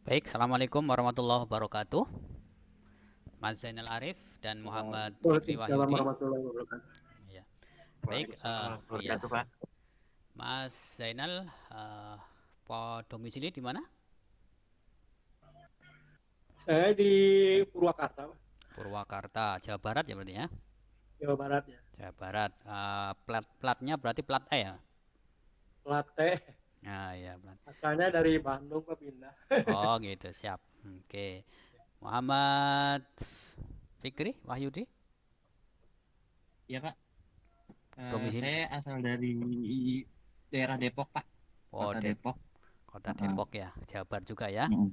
Baik, Assalamualaikum warahmatullahi wabarakatuh. Mas Zainal Arif dan Muhammad Fikri Waalaikumsalam Wahyudi. warahmatullahi wabarakatuh. Ya. Baik, Waalaikumsalam warahmatullahi ya, wabarakatuh, Pak. Mas Zainal, domisili di mana? Saya di Purwakarta, Pak, Purwakarta, Jawa Barat ya berarti ya. Jawa Barat ya. Jawa Barat. Platnya berarti plat E ya. Latte, Nah, ya plat. asalnya dari Bandung Pak pindah. Oh, gitu, siap. Oke. Muhammad Fikri Wahyudi, Iya, Pak. domisili. Saya asal dari daerah Depok, Pak. Oh, Kota Depok. Kota Heeh. Depok ya. Jawa Barat juga ya. Mm.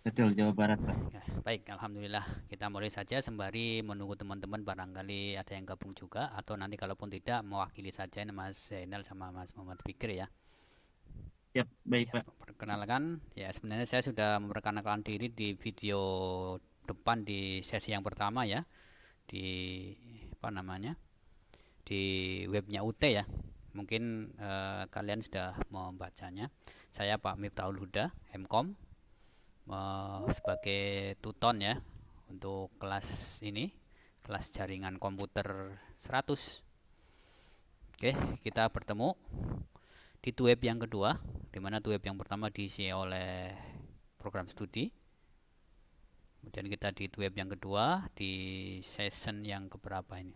Betul, Jawa Barat, Pak. Ya, baik, alhamdulillah. Kita mulai saja sembari menunggu teman-teman barangkali ada yang gabung juga atau nanti kalaupun tidak mewakili saja Mas Zainal sama Mas Muhammad Fikri ya. Siap, baik, Ya, Pak. perkenalkan, ya sebenarnya saya sudah memperkenalkan diri di video depan di sesi yang pertama ya, di apa namanya? Di webnya UT ya. Mungkin kalian sudah membacanya. Saya Pak Miftahul Huda, Mkom, sebagai tuton ya untuk kelas ini, kelas jaringan komputer 100. Oke, kita bertemu di web yang kedua, di mana web yang pertama diisi oleh program studi. Kemudian kita di web yang kedua di session yang keberapa ini?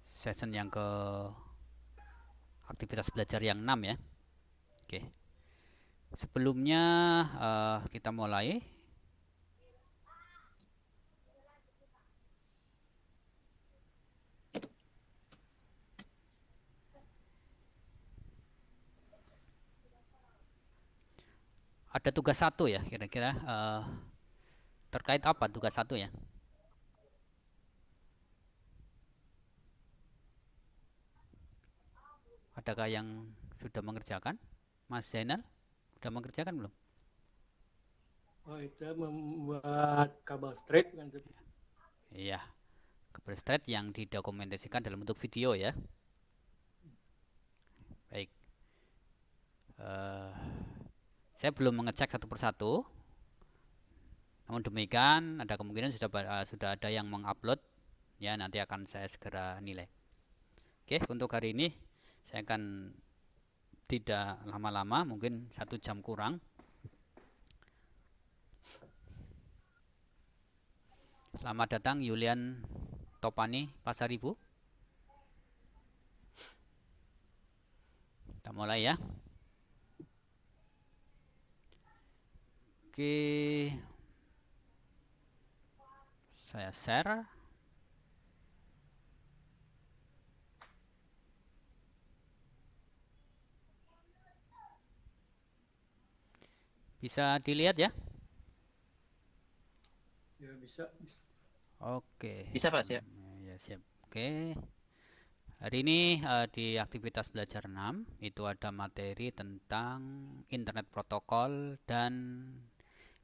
Session yang ke aktivitas belajar yang 6 ya. Oke. Sebelumnya kita mulai. Ada tugas satu ya, kira-kira terkait apa tugas satu ya? Adakah yang sudah mengerjakan? Mas Zainal, sudah mengerjakan belum? Oh itu membuat kabel straight kan. Iya, kabel straight yang didokumentasikan dalam bentuk video ya. Baik, eh, saya belum mengecek satu persatu. Namun demikian, ada kemungkinan sudah ada yang mengupload. Ya, nanti akan saya segera nilai. Oke, untuk hari ini saya akan tidak lama-lama, mungkin 1 jam kurang. Selamat datang Yulian Topani Pasaribu. Kita mulai ya. Oke, saya share. Bisa dilihat ya? Ya bisa. Oke. Bisa, Pak, siap. Ya siap. Oke. Hari ini di aktivitas belajar 6 itu ada materi tentang internet protokol dan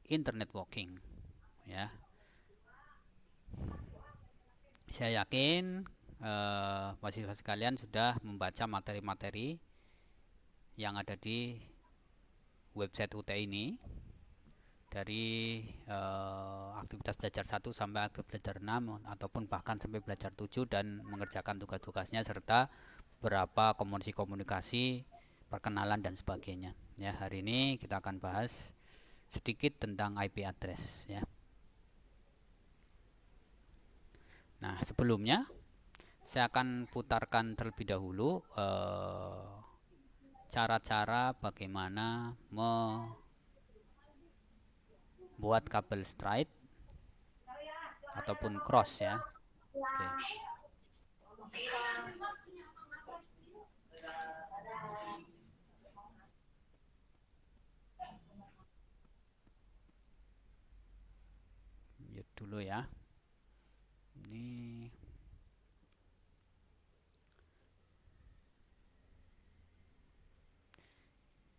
internet walking ya. Saya yakin mahasiswa sekalian sudah membaca materi-materi yang ada di website UT ini dari aktivitas belajar 1 sampai aktivitas belajar 6 ataupun bahkan sampai belajar 7 dan mengerjakan tugas-tugasnya serta beberapa komunikasi-komunikasi, perkenalan dan sebagainya. Ya, hari ini kita akan bahas sedikit tentang IP address ya. Nah, sebelumnya saya akan putarkan terlebih dahulu cara-cara bagaimana membuat kabel straight ataupun cross ya. Oke. Mute dulu ya. Ini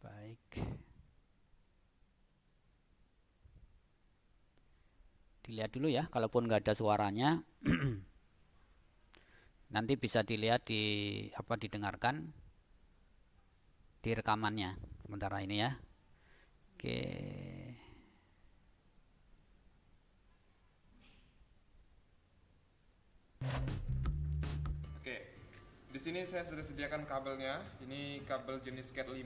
baik. Dilihat dulu ya, kalaupun nggak ada suaranya nanti bisa dilihat di apa didengarkan di rekamannya sementara ini ya. Oke. Oke, di sini saya sudah sediakan kabelnya. Ini kabel jenis Cat 5,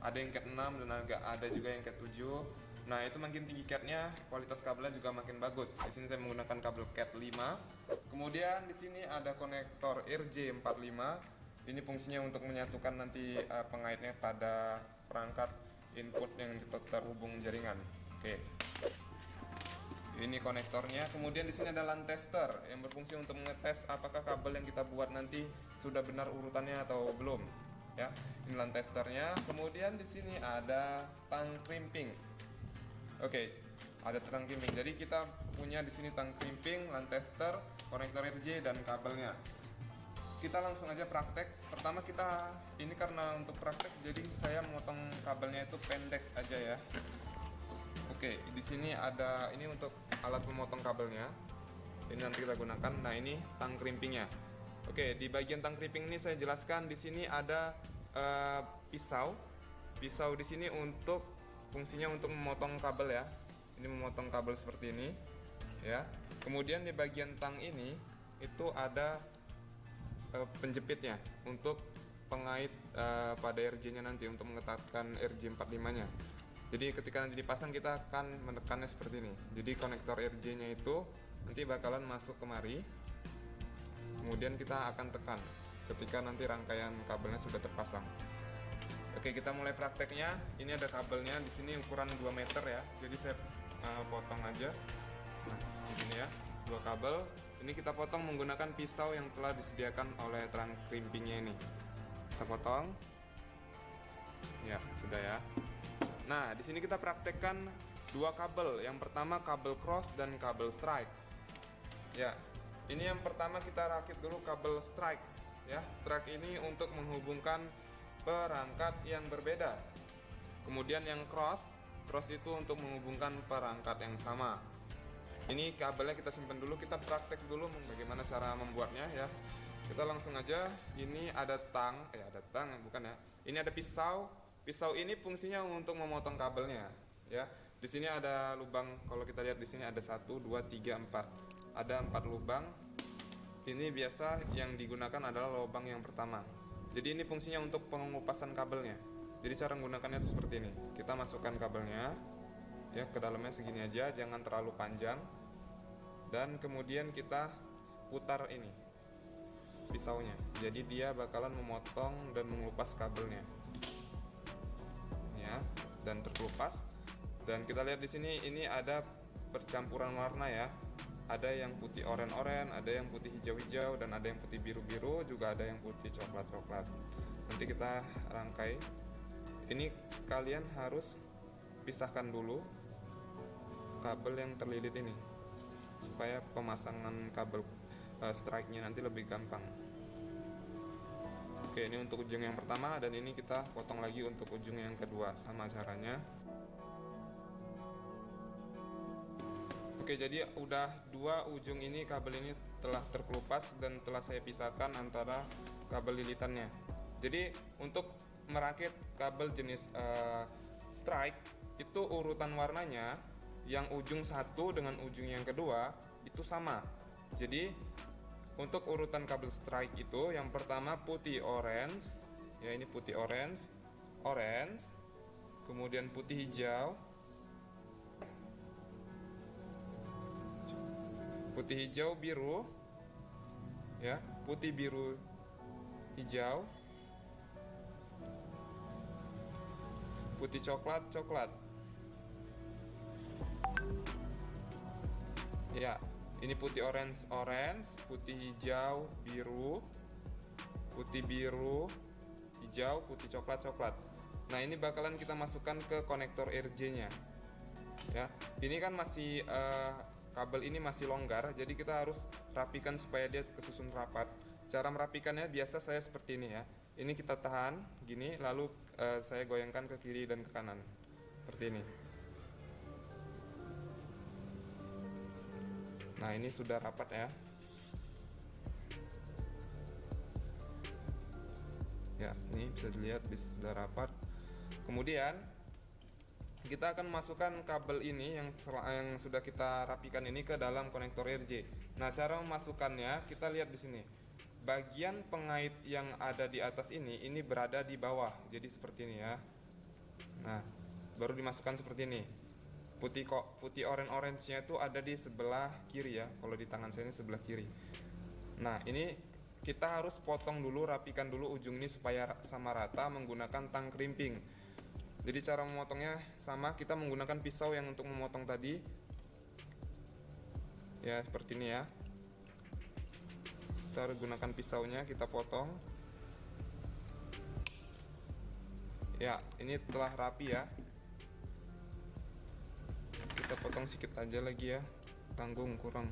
ada yang Cat 6 dan ada juga yang Cat 7. Nah, itu makin tinggi Catnya, kualitas kabelnya juga makin bagus. Di sini saya menggunakan kabel Cat 5. Kemudian di sini ada konektor RJ45. Ini fungsinya untuk menyatukan nanti pengaitnya pada perangkat input yang terhubung jaringan. Oke. Ini konektornya. Kemudian di sini ada LAN tester yang berfungsi untuk mengetes apakah kabel yang kita buat nanti sudah benar urutannya atau belum. Ya, ini LAN testernya. Kemudian di sini ada tang crimping. Oke, ada tang crimping. Jadi kita punya di sini tang crimping, LAN tester, konektor RJ dan kabelnya. Kita langsung aja praktek. Pertama kita ini karena untuk praktek jadi saya memotong kabelnya itu pendek aja ya. Oke, di sini ada ini untuk alat memotong kabelnya. Ini nanti kita gunakan. Nah, ini tang crimpingnya. Oke, di bagian tang crimping ini saya jelaskan di sini ada pisau. Pisau di sini untuk fungsinya untuk memotong kabel ya. Ini memotong kabel seperti ini ya. Kemudian di bagian tang ini itu ada penjepitnya untuk pengait pada RJ-nya nanti untuk mengetatkan RJ45-nya. Jadi ketika nanti dipasang kita akan menekannya seperti ini. Jadi konektor RJ-nya itu nanti bakalan masuk kemari. Kemudian kita akan tekan ketika nanti rangkaian kabelnya sudah terpasang. Oke, kita mulai prakteknya. Ini ada kabelnya di sini ukuran 2 meter ya. Jadi saya potong aja. Nah, begini ya, 2 kabel. Ini kita potong menggunakan pisau yang telah disediakan oleh tang crimpingnya ini. Kita potong. Ya, sudah ya. Nah, di sini kita praktekkan 2 kabel. Yang pertama kabel cross dan kabel strike. Ya, ini yang pertama kita rakit dulu kabel strike. Ya, strike ini untuk menghubungkan perangkat yang berbeda. Kemudian yang cross itu untuk menghubungkan perangkat yang sama. Ini kabelnya kita simpan dulu, kita praktek dulu bagaimana cara membuatnya ya. Kita langsung aja. Ini ada tang, bukan ya. Ini ada pisau. Pisau ini fungsinya untuk memotong kabelnya ya. Di sini ada lubang, kalau kita lihat di sini ada 1 2 3 4. Ada 4 lubang. Ini biasa yang digunakan adalah lubang yang pertama. Jadi ini fungsinya untuk pengupasan kabelnya. Jadi cara menggunakannya itu seperti ini. Kita masukkan kabelnya ya ke dalamnya segini aja, jangan terlalu panjang. Dan kemudian kita putar ini pisaunya. Jadi dia bakalan memotong dan mengelupas kabelnya. Ya, dan terkelupas. Dan kita lihat di sini ini ada percampuran warna ya. Ada yang putih oren-oren, ada yang putih hijau-hijau, dan ada yang putih biru-biru, juga ada yang putih coklat-coklat. Nanti kita rangkai. Ini kalian harus pisahkan dulu kabel yang terlilit ini supaya pemasangan kabel strike-nya nanti lebih gampang. Oke, ini untuk ujung yang pertama, dan ini kita potong lagi untuk ujung yang kedua, sama caranya. Oke, jadi udah 2 ujung ini kabel ini telah terkelupas dan telah saya pisahkan antara kabel lilitannya. Jadi untuk merakit kabel jenis strike itu urutan warnanya yang ujung 1 dengan ujung yang kedua itu sama. Jadi untuk urutan kabel strike itu yang pertama putih orange ya, ini putih orange, kemudian putih hijau, putih hijau biru ya, putih biru hijau, putih coklat ya. Ini putih orange, putih hijau biru, putih biru hijau, putih coklat. Nah, ini bakalan kita masukkan ke konektor RJ-nya ya. Ini kan masih kabel ini masih longgar, jadi kita harus rapikan supaya dia kesusun rapat. Cara merapikannya biasa saya seperti ini ya. Ini kita tahan gini, lalu saya goyangkan ke kiri dan ke kanan seperti ini. Nah, ini sudah rapat ya. Ya, ini bisa dilihat sudah rapat. Kemudian kita akan masukkan kabel ini yang sudah kita rapikan ini ke dalam konektor RJ. Nah, cara memasukkannya kita lihat di sini. Bagian pengait yang ada di atas ini berada di bawah. Jadi seperti ini ya. Nah, baru dimasukkan seperti ini. Putih orange-nya itu ada di sebelah kiri ya. Kalau di tangan saya ini sebelah kiri. Nah, ini kita harus potong dulu, rapikan dulu ujung ini supaya sama rata menggunakan tang krimping. Jadi cara memotongnya sama, kita menggunakan pisau yang untuk memotong tadi. Ya, seperti ini ya. Kita harus gunakan pisaunya, kita potong. Ya, ini telah rapi ya. Kita potong sedikit aja lagi ya. Tanggung kurang.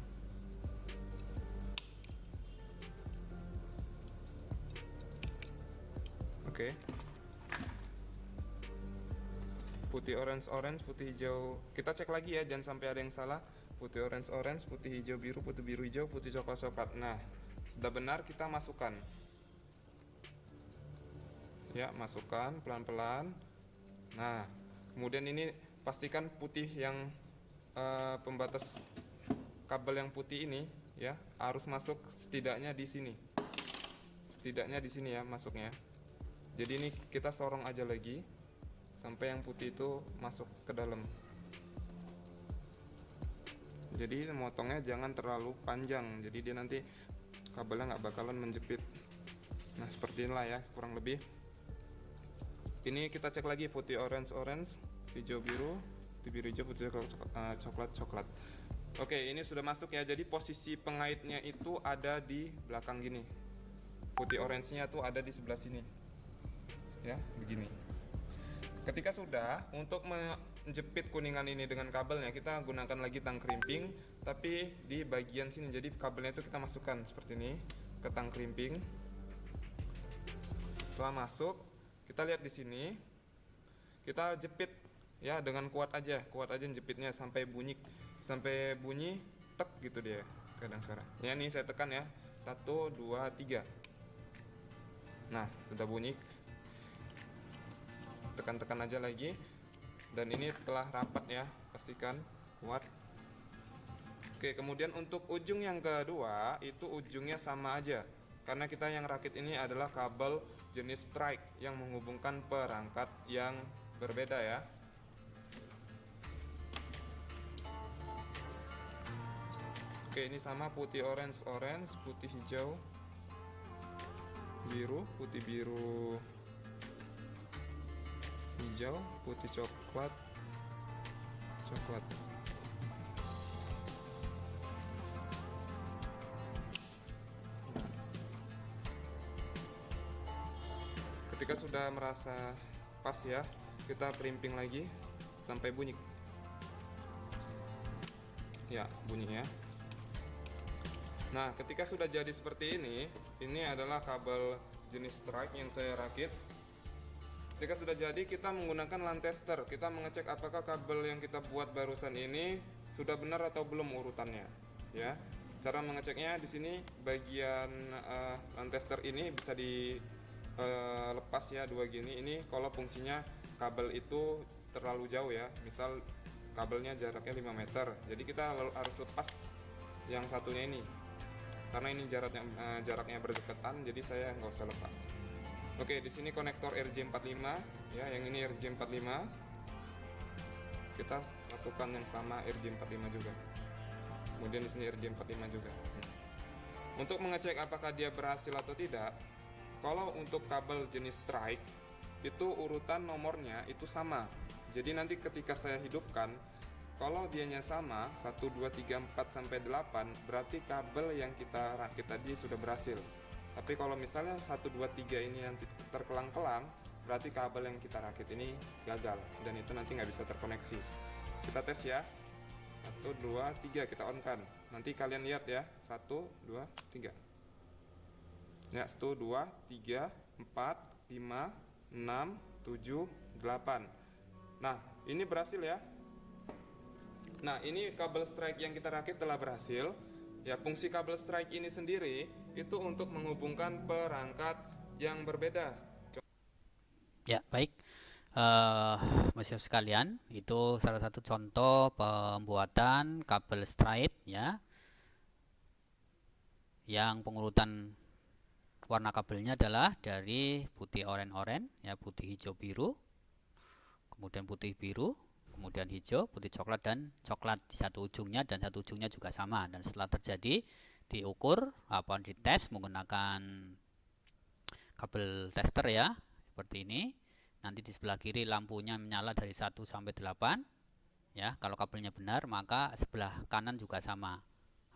Oke. Putih orange, putih hijau. Kita cek lagi ya, jangan sampai ada yang salah. Putih orange, putih hijau biru, putih biru hijau, putih coklat. Nah, sudah benar, kita masukkan. Ya, masukkan pelan-pelan. Nah, kemudian ini pastikan putih yang pembatas kabel yang putih ini ya harus masuk setidaknya di sini. Setidaknya di sini ya masuknya. Jadi ini kita sorong aja lagi sampai yang putih itu masuk ke dalam. Jadi motongnya jangan terlalu panjang, jadi dia nanti kabelnya nggak bakalan menjepit. Nah, seperti inilah ya kurang lebih. Ini kita cek lagi putih orange, hijau biru, putih biru hijau, putih coklat. Oke, ini sudah masuk ya. Jadi posisi pengaitnya itu ada di belakang gini. Putih orange-nya tuh ada di sebelah sini. Ya, begini. Ketika sudah, untuk menjepit kuningan ini dengan kabelnya, kita gunakan lagi tang krimping, tapi di bagian sini. Jadi kabelnya itu kita masukkan seperti ini ke tang krimping. Setelah masuk, kita lihat di sini, kita jepit ya dengan kuat aja jepitnya sampai bunyi tek gitu dia kadang suara. Ya, ini saya tekan ya, 1, 2, 3. Nah, sudah bunyi. Tekan-tekan aja lagi, dan ini telah rapat ya, pastikan kuat. Oke, kemudian untuk ujung yang kedua itu ujungnya sama aja, karena kita yang rakit ini adalah kabel jenis strike yang menghubungkan perangkat yang berbeda ya. Oke, ini sama putih orange, putih hijau biru, putih biru hijau, putih coklat. Nah, ketika sudah merasa pas ya, kita primping lagi sampai bunyi. Ya, bunyi ya. Nah, ketika sudah jadi seperti ini adalah kabel jenis strike yang saya rakit. Ketika sudah jadi, kita menggunakan LAN tester. Kita mengecek apakah kabel yang kita buat barusan ini sudah benar atau belum urutannya. Ya, cara mengeceknya di sini bagian LAN tester ini bisa dilepas ya, dua gini. Ini kalau fungsinya kabel itu terlalu jauh ya. Misal kabelnya jaraknya 5 meter. Jadi kita harus lepas yang satunya ini. Karena ini jaraknya berdekatan, jadi saya nggak usah lepas. Oke, di sini konektor RJ45 ya, yang ini RJ45. Kita lakukan yang sama RJ45 juga. Kemudian di sini RJ45 juga. Untuk mengecek apakah dia berhasil atau tidak, kalau untuk kabel jenis strike itu urutan nomornya itu sama. Jadi nanti ketika saya hidupkan, kalau dianya sama 1, 2, 3, 4 sampai 8, berarti kabel yang kita rakit tadi sudah berhasil. Tapi kalau misalnya 1, 2, 3 ini nanti terkelang-kelang, berarti kabel yang kita rakit ini gagal, dan itu nanti nggak bisa terkoneksi. Kita tes ya. 1, 2, 3, kita on kan. Nanti kalian lihat ya. 1, 2, 3. Ya, 1, 2, 3, 4, 5, 6, 7, 8. Nah, ini berhasil ya. Nah, ini kabel strike yang kita rakit telah berhasil. Ya, fungsi kabel strike ini sendiri itu untuk menghubungkan perangkat yang berbeda. Ya, baik. eh Mas sekalian, itu salah satu contoh pembuatan kabel straight ya, yang pengurutan warna kabelnya adalah dari putih oranye ya, putih hijau biru, kemudian putih biru, kemudian hijau, putih coklat, dan coklat di satu ujungnya, dan satu ujungnya juga sama. Dan setelah terjadi, diukur dites menggunakan kabel tester ya, seperti ini. Nanti di sebelah kiri lampunya menyala dari 1 sampai 8 ya. Kalau kabelnya benar, maka sebelah kanan juga sama,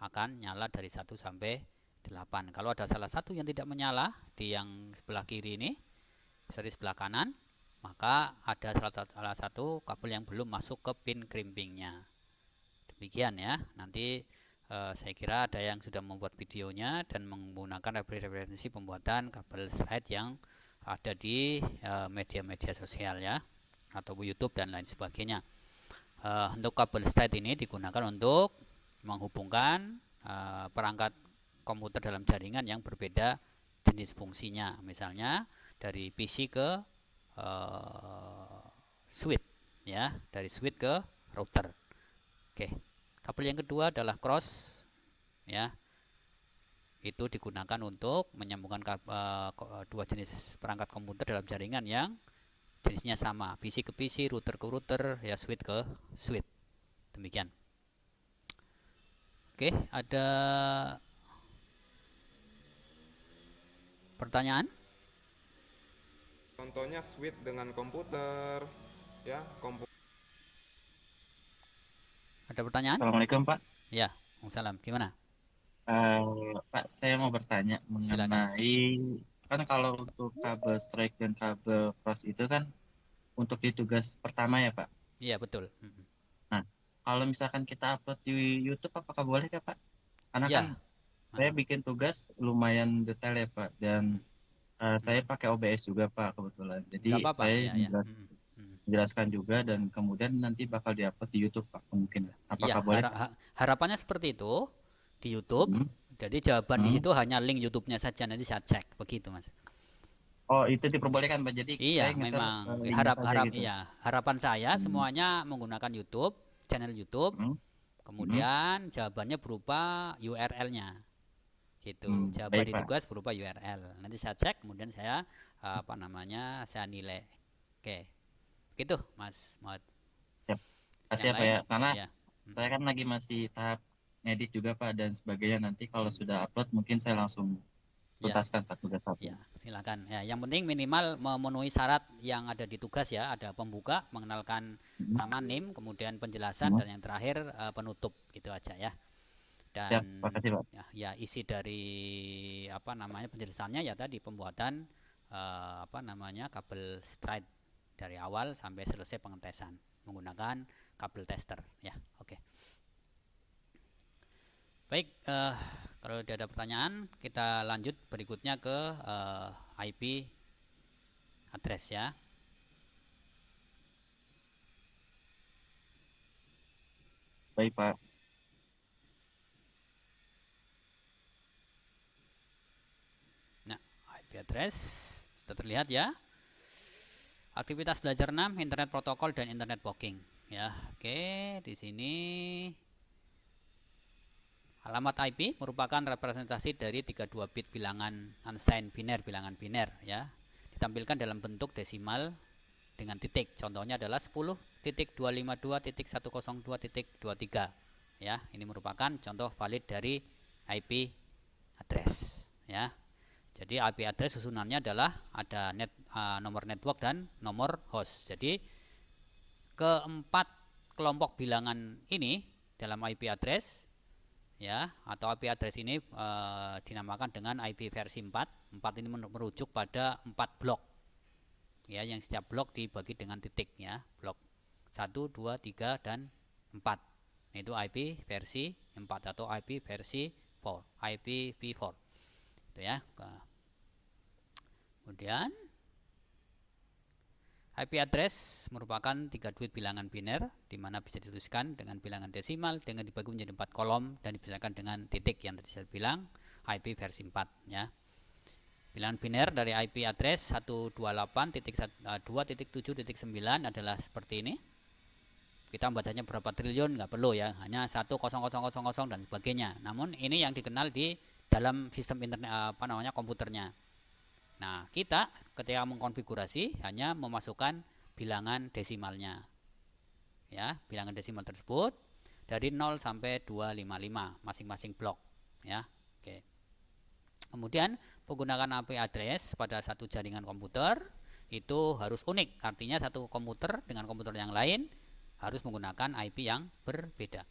akan nyala dari 1 sampai 8. Kalau ada salah satu yang tidak menyala di yang sebelah kiri ini, sorry, sebelah kanan, maka ada salah satu kabel yang belum masuk ke pin crimpingnya. Demikian ya. Nanti saya kira ada yang sudah membuat videonya dan menggunakan referensi pembuatan kabel straight yang ada di media-media sosial ya, atau YouTube dan lain sebagainya. Untuk kabel straight ini digunakan untuk menghubungkan perangkat komputer dalam jaringan yang berbeda jenis fungsinya, misalnya dari PC ke switch ya, dari switch ke router. Oke. Kabel yang kedua adalah cross ya. Itu digunakan untuk menyambungkan dua jenis perangkat komputer dalam jaringan yang jenisnya sama, PC ke PC, router ke router ya, switch ke switch. Demikian. Oke, ada pertanyaan? Contohnya switch dengan komputer, ya, Ada pertanyaan? Assalamualaikum Pak. Ya, Waalaikumsalam. Gimana? Pak, saya mau bertanya Silakan. mengenai, kan kalau untuk kabel strike dan kabel cross itu kan untuk di tugas pertama ya Pak. Iya, betul. Nah, kalau misalkan kita upload di YouTube, apakah boleh ya Pak? Karena kan Ya. saya bikin tugas lumayan detail ya Pak, dan saya pakai OBS juga Pak kebetulan. Nggak Jadi apa-apa. saya Ya, ya. menjelaskan juga, dan kemudian nanti bakal diupload di YouTube Pak mungkin. Ya, Apakah boleh? harapannya seperti itu di YouTube. Hmm. Jadi jawaban di Hmm. situ hanya link YouTube-nya saja, nanti saya cek begitu, Mas. Oh, itu diperbolehkan Pak. Jadi Iya, saya nge-share memang linknya saja gitu. harapan saya Hmm. semuanya menggunakan YouTube, channel YouTube. Hmm. Kemudian jawabannya berupa URL-nya. Gitu. Jawaban Baik di Pak. tugas berupa URL. Nanti saya cek, kemudian saya saya nilai. Oke. Gitu, Mas Muhammad. Siap. Kasih Yang ya Pak lain? ya. Karena Ya. saya kan lagi masih tahap edit juga Pak dan sebagainya. Nanti kalau sudah upload mungkin saya langsung Ya. tuntaskan Pak tugas satu. Ya, silakan. Ya, yang penting minimal memenuhi syarat yang ada di tugas ya. Ada pembuka, mengenalkan nama, name, kemudian penjelasan, dan yang terakhir penutup, gitu aja ya. Siap, Dan makasih Pak. ya isi dari penjelasannya ya tadi, pembuatan kabel straight dari awal sampai selesai pengetesan menggunakan kabel tester ya. Oke. Baik, kalau tidak ada pertanyaan, kita lanjut berikutnya ke IP address ya. Baik Pak. Nah, IP address sudah terlihat ya. Aktivitas belajar 6, internet protokol dan internet booking ya. Oke, di sini alamat IP merupakan representasi dari 32 bit bilangan unsigned biner, bilangan biner ya. Ditampilkan dalam bentuk desimal dengan titik. Contohnya adalah 10.252.102.23 ya. Ini merupakan contoh valid dari IP address ya. Jadi IP address susunannya adalah ada nomor network dan nomor host. Jadi keempat kelompok bilangan ini dalam IP address ya, atau IP address ini dinamakan dengan IP versi 4. 4 ini merujuk pada 4 blok ya, yang setiap blok dibagi dengan titik ya. Blok 1, 2, 3 dan 4. Itu IP versi 4 atau IP versi 4, IPv4. Itu ya. Kemudian IP address merupakan 32 bilangan biner, di mana bisa dituliskan dengan bilangan desimal dengan dibagi menjadi 4 kolom dan dipisahkan dengan titik yang tadi saya bilang, IP versi 4 ya. Bilangan biner dari IP address 128.2.7.9 adalah seperti ini. Kita membacanya berapa triliun nggak perlu ya, hanya 1,0000 dan sebagainya. Namun ini yang dikenal di dalam sistem internet komputernya. Nah, kita ketika mengkonfigurasi hanya memasukkan bilangan desimalnya. Ya, bilangan desimal tersebut dari 0 sampai 255 masing-masing blok ya. Oke. Kemudian menggunakan IP address pada satu jaringan komputer itu harus unik, artinya satu komputer dengan komputer yang lain harus menggunakan IP yang berbeda.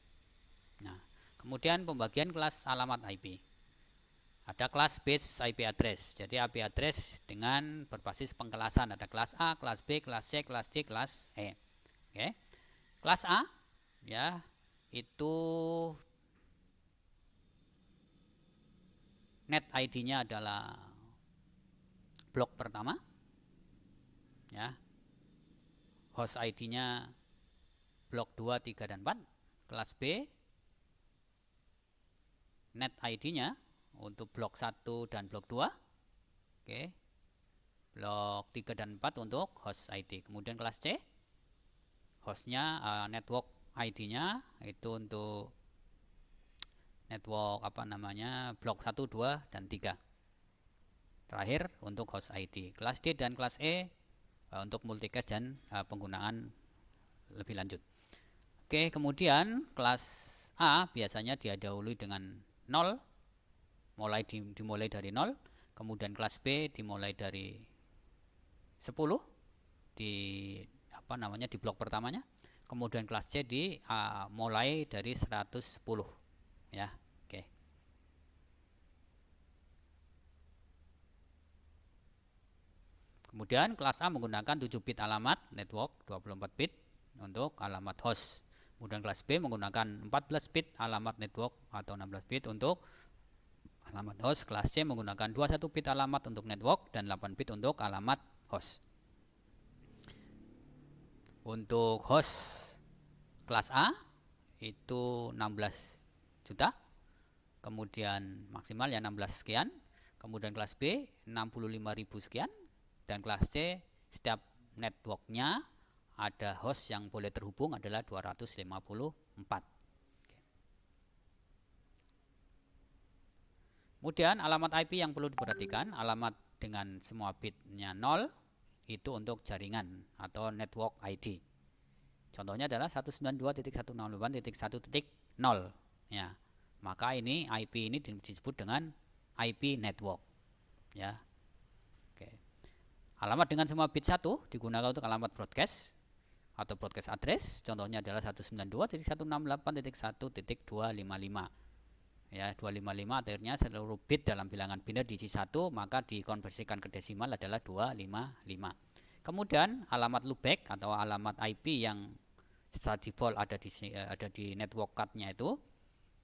Nah, kemudian pembagian kelas alamat IP. Ada kelas base IP address. Jadi IP address dengan berbasis pengkelasan, ada kelas A, kelas B, kelas C, kelas D, kelas E. Oke. Kelas A ya itu net ID-nya adalah blok pertama. Ya. Host ID-nya blok 2, 3 dan 4. Kelas B net ID-nya untuk blok 1 dan blok 2. Oke. Blok 3 dan 4 untuk host ID. Kemudian kelas C hostnya network ID-nya itu untuk network blok 1, 2 dan 3. Terakhir untuk host ID. Kelas D dan kelas E untuk multicast dan penggunaan lebih lanjut. Oke, kemudian kelas A biasanya didahului dengan 0, dimulai dari 0. Kemudian kelas B dimulai dari 10 di blok pertamanya. Kemudian kelas C mulai dari 110 ya. Oke. Kemudian kelas A menggunakan 7 bit alamat network, 24 bit untuk alamat host. Kemudian kelas B menggunakan 14 bit alamat network atau 16 bit untuk alamat host. Kelas C menggunakan 21 bit alamat untuk network dan 8 bit untuk alamat host. Untuk host kelas A itu 16 juta, kemudian maksimal ya 16 sekian. Kemudian kelas B 65.000 sekian, dan kelas C setiap networknya ada host yang boleh terhubung adalah 254. Kemudian alamat IP yang perlu diperhatikan, alamat dengan semua bitnya 0 itu untuk jaringan atau network ID. Contohnya adalah 192.168.1.0 ya. Maka ini IP ini disebut dengan IP network ya. Oke. Alamat dengan semua bit 1 digunakan untuk alamat broadcast atau broadcast address. Contohnya adalah 192.168.1.255 ya. 255 akhirnya seluruh bit dalam bilangan biner diisi 1, maka dikonversikan ke desimal adalah 255. Kemudian alamat loopback atau alamat IP yang secara default ada di network card-nya itu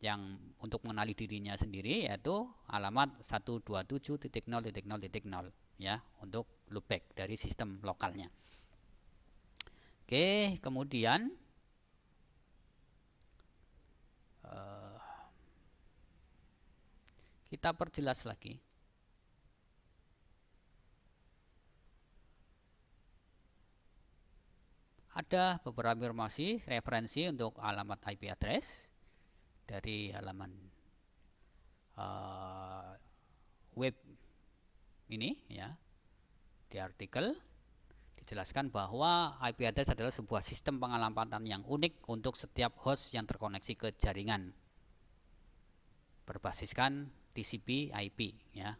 yang untuk mengenali dirinya sendiri yaitu alamat 127.0.0.0 ya, untuk loopback dari sistem lokalnya. Oke, kemudian kita perjelas lagi. Ada beberapa informasi referensi untuk alamat IP address dari halaman web ini ya. Di artikel dijelaskan bahwa IP address adalah sebuah sistem pengalamatan yang unik untuk setiap host yang terkoneksi ke jaringan berbasiskan TCP IP ya.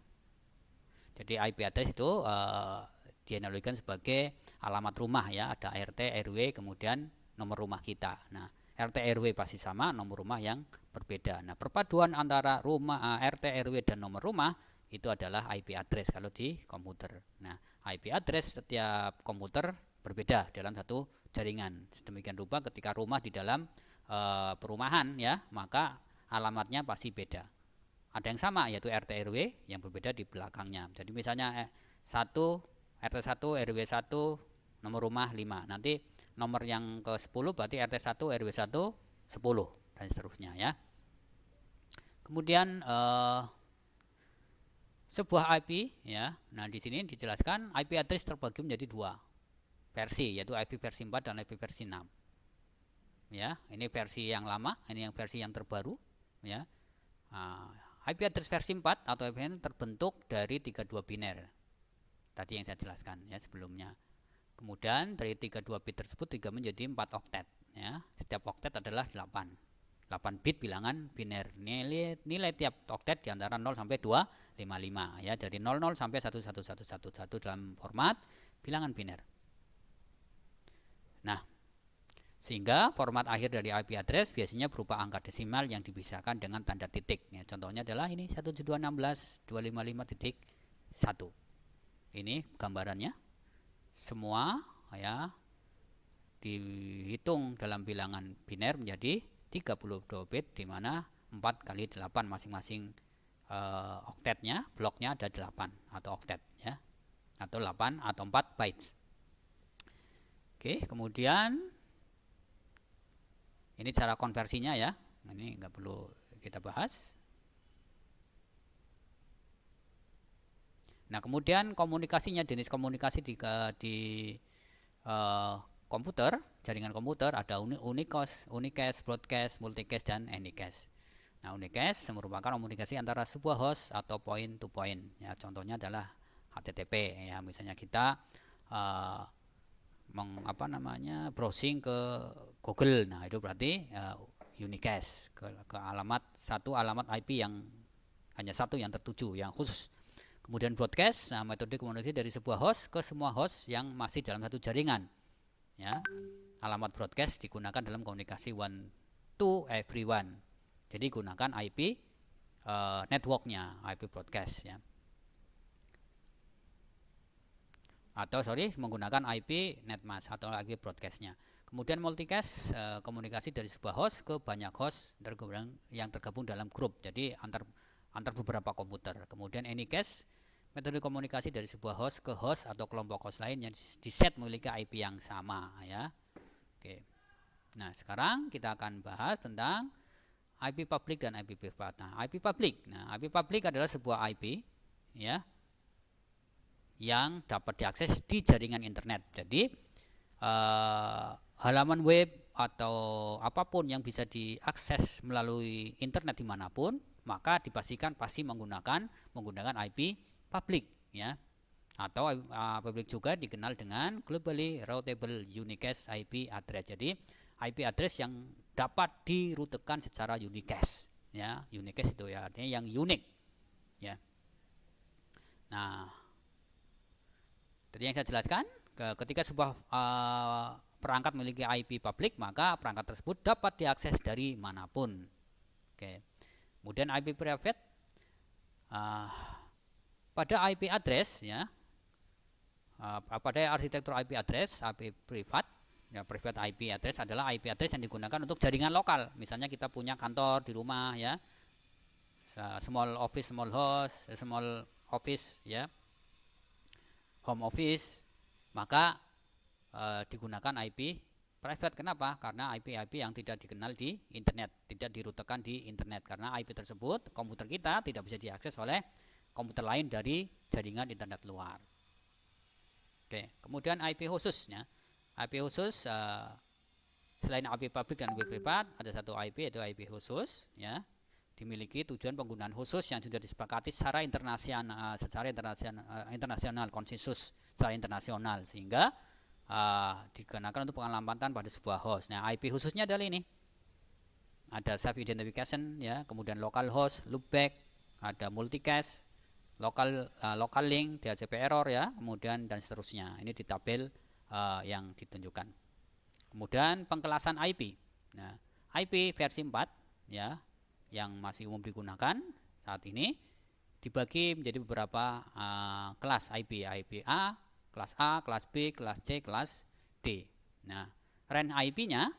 Jadi IP address itu dianalogikan sebagai alamat rumah ya, ada RT, RW, kemudian nomor rumah kita. Nah, RT, RW pasti sama, nomor rumah yang berbeda. Nah, perpaduan antara rumah RT, RW dan nomor rumah itu adalah IP address kalau di komputer. Nah, IP address setiap komputer berbeda dalam satu jaringan. Sedemikian rupa ketika rumah di dalam perumahan ya, maka alamatnya pasti beda. Ada yang sama yaitu RT, RW, yang berbeda di belakangnya. Jadi misalnya RT 1, RW 1, nomor rumah 5. Nanti nomor yang ke 10 berarti RT 1, RW 1, 10 dan seterusnya ya. Kemudian sebuah IP ya. Nah, di sini dijelaskan IP address terbagi menjadi dua versi, yaitu IP versi 4 dan IP versi 6. Ya, ini versi yang lama, ini yang versi yang terbaru ya. Nah, IP address versi 4 atau IP ini terbentuk dari 32 biner. Tadi yang saya jelaskan ya sebelumnya. Kemudian dari 32 bit tersebut juga menjadi 4 oktet ya. Setiap oktet adalah 8 bit bilangan biner. Nilai tiap oktet di antara 0 sampai 255 ya, dari 00 sampai 11111 dalam format bilangan biner. Nah, sehingga format akhir dari IP address biasanya berupa angka desimal yang dipisahkan dengan tanda titik ya. Contohnya adalah ini 172.16.255.1. Ini gambarannya. Semua ya dihitung dalam bilangan biner menjadi 32 bit, di mana 4 kali 8 masing-masing oktetnya, bloknya ada 8 atau oktet ya, atau 8 atau 4 bytes. Oke, kemudian ini cara konversinya ya, ini nggak perlu kita bahas. Nah, kemudian komunikasinya, jenis komunikasi di komputer, jaringan komputer ada unicast, broadcast, multicast, dan anycast. Nah, unicast merupakan komunikasi antara sebuah host atau point to point. Ya, contohnya adalah HTTP. Ya, misalnya kita browsing ke Google. Nah, itu berarti unicast ke satu alamat IP yang hanya satu yang tertuju, yang khusus. Kemudian broadcast, nah, metode komunikasi dari sebuah host ke semua host yang masih dalam satu jaringan. Ya, alamat broadcast digunakan dalam komunikasi one to everyone. Jadi gunakan IP networknya, IP broadcast ya. Menggunakan IP netmask atau IP broadcastnya. Kemudian multicast, komunikasi dari sebuah host ke banyak host yang tergabung dalam grup, jadi antar beberapa komputer. Kemudian anycast, metode komunikasi dari sebuah host ke host atau kelompok host lain yang diset memiliki IP yang sama ya. Oke. Nah, sekarang kita akan bahas tentang IP public dan IP privat. Nah, IP public. Nah, IP public adalah sebuah IP ya yang dapat diakses di jaringan internet. Jadi halaman web atau apapun yang bisa diakses melalui internet dimanapun, maka dipastikan pasti menggunakan IP public ya. Atau public juga dikenal dengan globally routable unicast IP address. Jadi IP address yang dapat dirutekan secara unicast ya. Unicast itu ya artinya yang unik ya. Nah, tadi yang saya jelaskan, ketika sebuah perangkat memiliki IP public, maka perangkat tersebut dapat diakses dari manapun. Oke. Kemudian IP private, pada IP address ya, pada arsitektur IP address, IP privat ya, private IP address adalah IP address yang digunakan untuk jaringan lokal. Misalnya kita punya kantor di rumah ya, small office ya, home office, maka digunakan IP private. Kenapa? Karena IP yang tidak dikenal di internet, tidak dirutekan di internet, karena IP tersebut komputer kita tidak bisa diakses oleh komputer lain dari jaringan internet luar. Oke, kemudian IP khususnya. IP khusus selain IP public dan IP privat, ada satu IP yaitu IP khusus ya. Dimiliki tujuan penggunaan khusus yang sudah disepakati secara internasional, konsensus secara internasional, sehingga digunakan untuk pengalamatan pada sebuah host. Nah, IP khususnya adalah ini. Ada self identification ya, kemudian local host, loopback, ada multicast, local link, DHCP error ya, kemudian dan seterusnya. Ini di tabel yang ditunjukkan. Kemudian pengkelasan IP. Nah, IP versi 4 ya, yang masih umum digunakan saat ini dibagi menjadi beberapa kelas IP. IP A, kelas A, kelas B, kelas C, kelas D. Nah, range IP-nya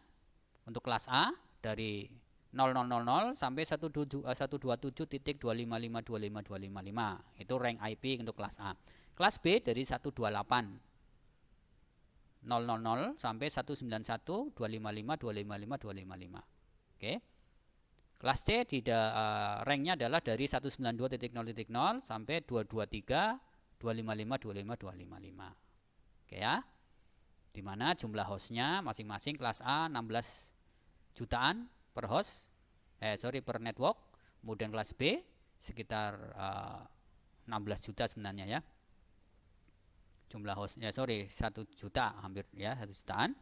untuk kelas A dari 0000 sampai 127.255.255.255. Itu rank IP untuk kelas A. Kelas B dari 128.000 sampai 191.255.255.255. Oke. Kelas C ranknya adalah dari 192.0.0 sampai 223, 255, 255, 255. Oke ya. Dimana jumlah hostnya masing-masing kelas A 16 jutaan per host, per network. Kemudian kelas B sekitar 16 juta sebenarnya ya. Jumlah hostnya 1 juta hampir ya, 1 jutaan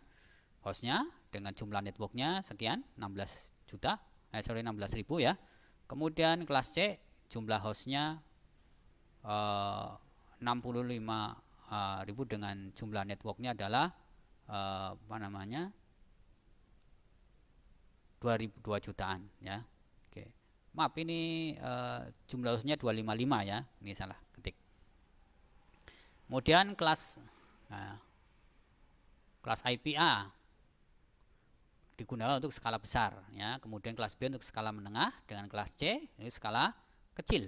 hostnya dengan jumlah networknya sekian 16 juta 16.000 ya. Kemudian kelas C jumlah hostnya 65.000 dengan jumlah networknya adalah 2 jutaan ya. Oke. Maaf ini jumlah hostnya 255 ya, ini salah ketik. Kemudian kelas IPA digunakan untuk skala besar ya. Kemudian kelas B untuk skala menengah, dengan kelas C ini skala kecil,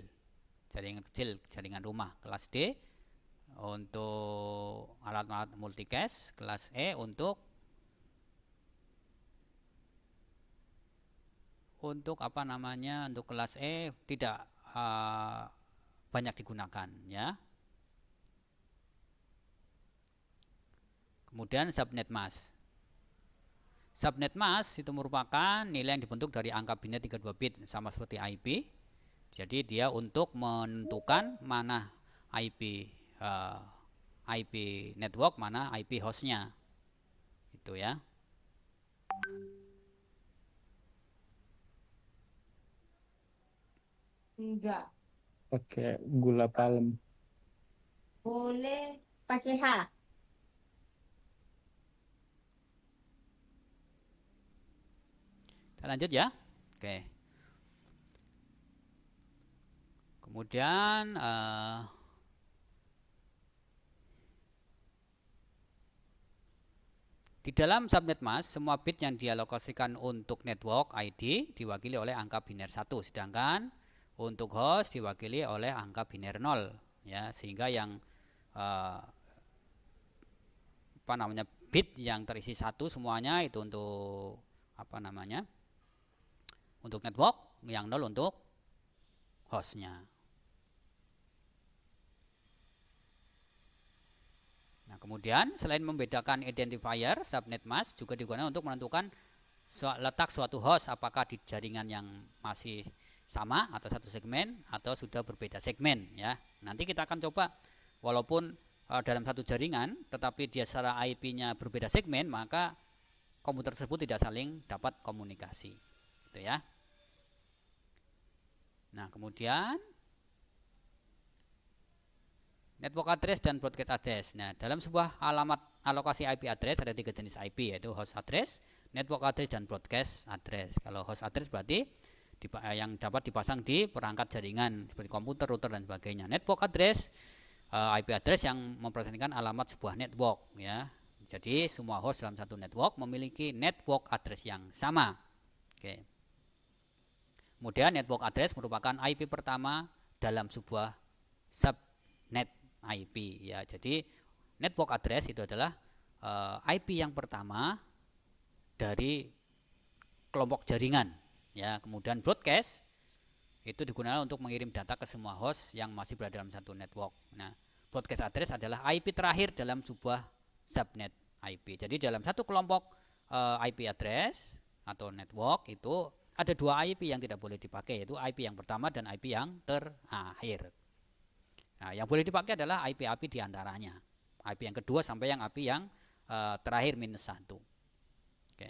jaringan kecil, jaringan rumah. Kelas D untuk alat-alat multicast, kelas E untuk untuk kelas E tidak banyak digunakan ya. Kemudian subnet mask. Subnet mask itu merupakan nilai yang dibentuk dari angka biner 32 bit sama seperti IP. Jadi dia untuk menentukan mana IP network, mana IP hostnya. Itu ya. Enggak. Pakai gula palem. Boleh pakai H. Kita lanjut ya. Oke. Kemudian di dalam subnet mask, semua bit yang dialokasikan untuk network ID diwakili oleh angka biner 1, sedangkan untuk host diwakili oleh angka biner 0 ya, sehingga yang bit yang terisi 1 semuanya itu untuk untuk network, yang 0 untuk hostnya. Nah, kemudian selain membedakan identifier, subnet mask juga digunakan untuk menentukan letak suatu host, apakah di jaringan yang masih sama atau satu segmen atau sudah berbeda segmen ya. Nanti kita akan coba walaupun dalam satu jaringan tetapi dia secara IP-nya berbeda segmen, maka komputer tersebut tidak saling dapat komunikasi. Gitu ya. Nah, kemudian network address dan broadcast address. Nah, dalam sebuah alamat alokasi IP address ada 3 jenis IP, yaitu host address, network address, dan broadcast address. Kalau host address berarti yang dapat dipasang di perangkat jaringan seperti komputer, router, dan sebagainya. Network address, IP address yang mempresentasikan alamat sebuah network ya. Jadi semua host dalam satu network memiliki network address yang sama. Oke. Kemudian network address merupakan IP pertama dalam sebuah subnet IP ya. Jadi network address itu adalah IP yang pertama dari kelompok jaringan ya. Kemudian broadcast itu digunakan untuk mengirim data ke semua host yang masih berada dalam satu network. Nah, broadcast address adalah IP terakhir dalam sebuah subnet IP. Jadi dalam satu kelompok IP address atau network itu ada 2 IP yang tidak boleh dipakai, yaitu IP yang pertama dan IP yang terakhir. Nah, yang boleh dipakai adalah IP-IP diantaranya, IP yang kedua sampai yang IP yang terakhir -1. Oke.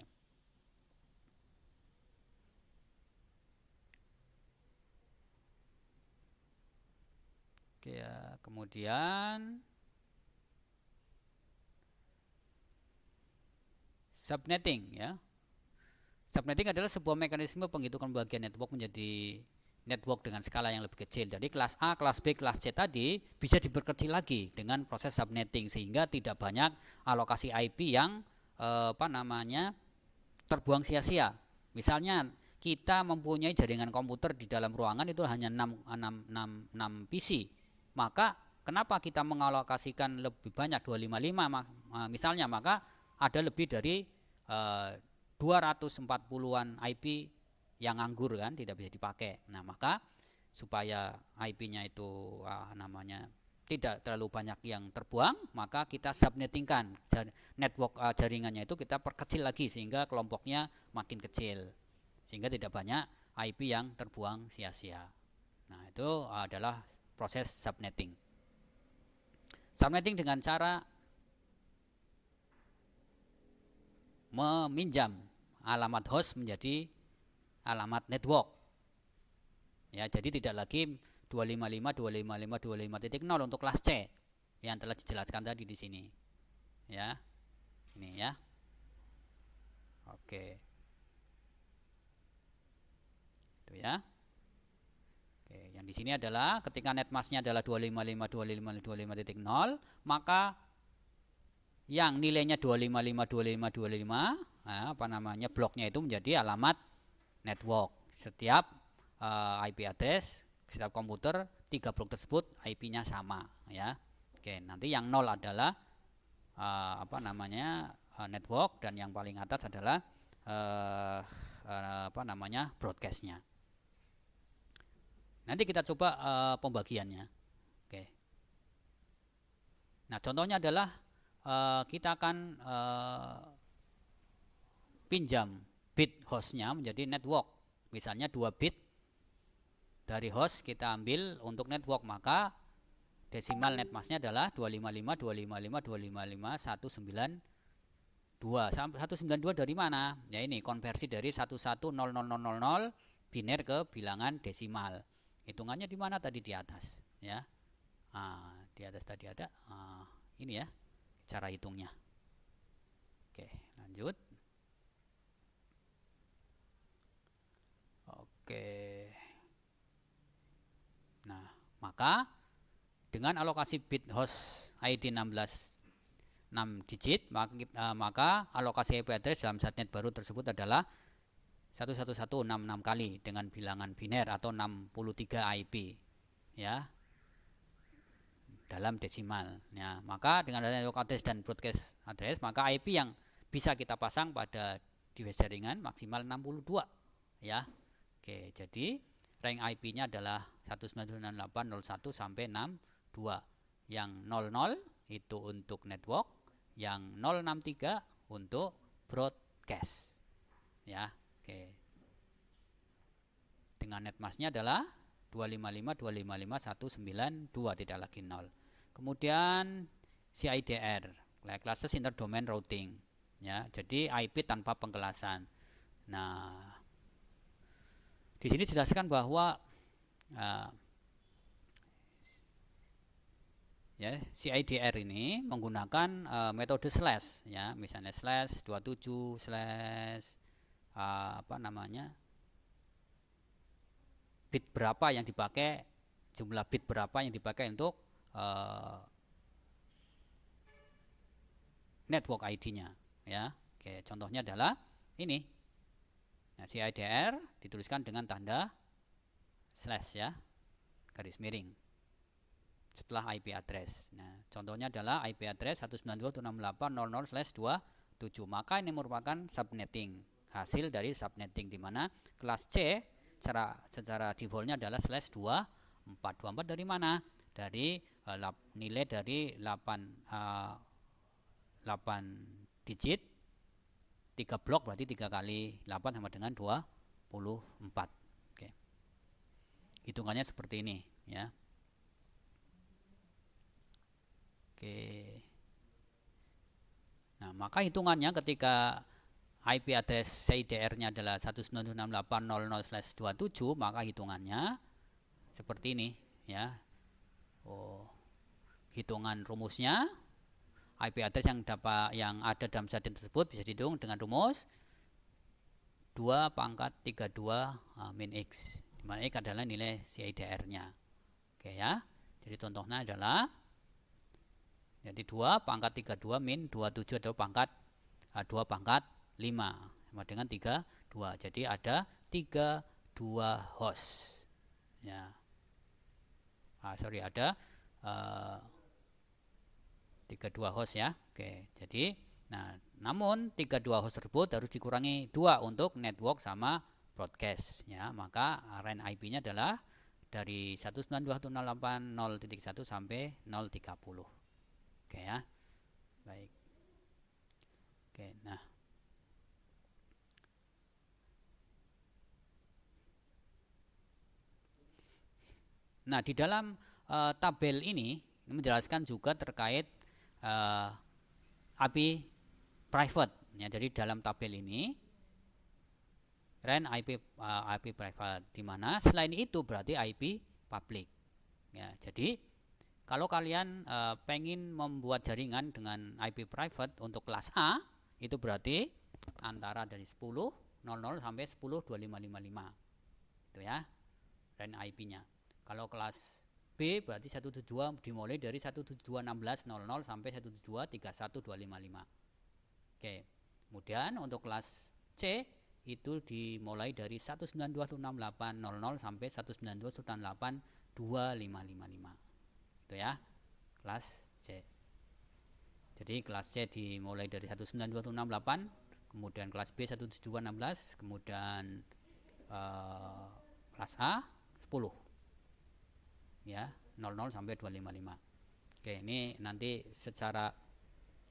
Oke ya, kemudian subnetting ya. Subnetting adalah sebuah mekanisme penghitungan bagian network menjadi network dengan skala yang lebih kecil. Jadi kelas A, kelas B, kelas C tadi bisa diperkecil lagi dengan proses subnetting sehingga tidak banyak alokasi IP yang terbuang sia-sia. Misalnya kita mempunyai jaringan komputer di dalam ruangan itu hanya 6 PC. Maka kenapa kita mengalokasikan lebih banyak 255 misalnya, maka ada lebih dari 240-an IP yang nganggur kan, tidak bisa dipakai. Nah, maka supaya IP-nya itu namanya tidak terlalu banyak yang terbuang, maka kita subnettingkan network jaringannya itu kita perkecil lagi sehingga kelompoknya makin kecil, sehingga tidak banyak IP yang terbuang sia-sia. Nah, itu adalah proses subnetting. Subnetting dengan cara meminjam alamat host menjadi alamat network. Ya, jadi tidak lagi 255.255.255.0 untuk kelas C yang telah dijelaskan tadi di sini. Ya. Ini ya. Oke. Itu ya. Oke, yang di sini adalah ketika netmasknya adalah 255.255.255.0, maka yang nilainya 255.255.255 bloknya itu menjadi alamat network. Setiap IP address, setiap komputer 3 blok tersebut IP-nya sama ya. Oke, nanti yang 0 adalah network, dan yang paling atas adalah broadcast-nya. Nanti kita coba pembagiannya. Oke. Nah, contohnya adalah kita akan pinjam bit hostnya menjadi network. Misalnya 2 bit dari host kita ambil untuk network, maka desimal netmasknya adalah 255.255.255.192. 192 dari mana? Ya ini konversi dari 11000000 biner ke bilangan desimal. Hitungannya di mana tadi? Di atas ya. Di atas tadi ada ini ya cara hitungnya. Oke, lanjut. Oke. Nah, maka dengan alokasi bit host ID 16 6 digit, maka alokasi IP address dalam subnet baru tersebut adalah 11166 kali dengan bilangan biner atau 63 IP ya dalam desimal. Ya, maka dengan adanya network address dan broadcast address, maka IP yang bisa kita pasang pada device jaringan maksimal 62 ya. Oke, jadi rank IP-nya adalah 192.168.01 sampai 62. Yang 00 itu untuk network, yang 063 untuk broadcast. Ya, oke. Dengan netmasknya adalah 255.255.192, tidak lagi 0. Kemudian CIDR, Classes Interdomain Routing. Ya, jadi IP tanpa pengkelasan. Nah, di sini dijelaskan bahwa CIDR ini menggunakan metode slash ya, misalnya slash 27 slash bit berapa yang dipakai, jumlah bit berapa yang dipakai untuk network ID-nya ya. Oke, contohnya adalah ini. Nah, CIDR dituliskan dengan tanda slash ya, garis miring setelah IP address. Nah, contohnya adalah IP address 192.168.00/27. Maka ini merupakan subnetting, hasil dari subnetting, di mana kelas C secara defaultnya adalah /24. 24 dari mana? Dari nilai dari 8 digit, 3 blok, berarti 3 kali 8 sama dengan 24. Oke. Hitungannya seperti ini ya. Oke. Nah, maka hitungannya ketika IP address CIDR-nya adalah 192.168.00/27, maka hitungannya seperti ini ya. Hitungan rumusnya, IP address yang ada dalam subnet tersebut bisa dihitung dengan rumus 2^32 min X, di mana X adalah nilai CIDR-nya. Oke ya. Jadi contohnya adalah jadi 2^32 min 27 adalah 2^5 sama dengan 32. Jadi ada 32 host. Ya. Ada 32 host ya. Oke, jadi namun 32 host tersebut harus dikurangi 2 untuk network sama broadcast ya, maka RAN IP-nya adalah dari 192.168.0.1 sampai 0.30. Oke ya. Baik. Oke, nah di dalam tabel ini menjelaskan juga terkait IP private ya. Jadi dalam tabel ini RAN IP private, di mana selain itu berarti IP public ya. Jadi kalau kalian pengen membuat jaringan dengan IP private untuk kelas A, itu berarti antara dari 10.00 sampai 10.2555 itu ya RAN IP-nya. Kalau kelas B berarti 172 dimulai dari 172.16.00 sampai 172.31.255. Oke. Kemudian untuk kelas C itu dimulai dari 192.168.00 sampai 192.168.2555. Itu ya. Kelas C. Jadi kelas C dimulai dari 192.168, kemudian kelas B 172.16, kemudian kelas A 10. Ya, 00 sampai 255. Oke, ini nanti secara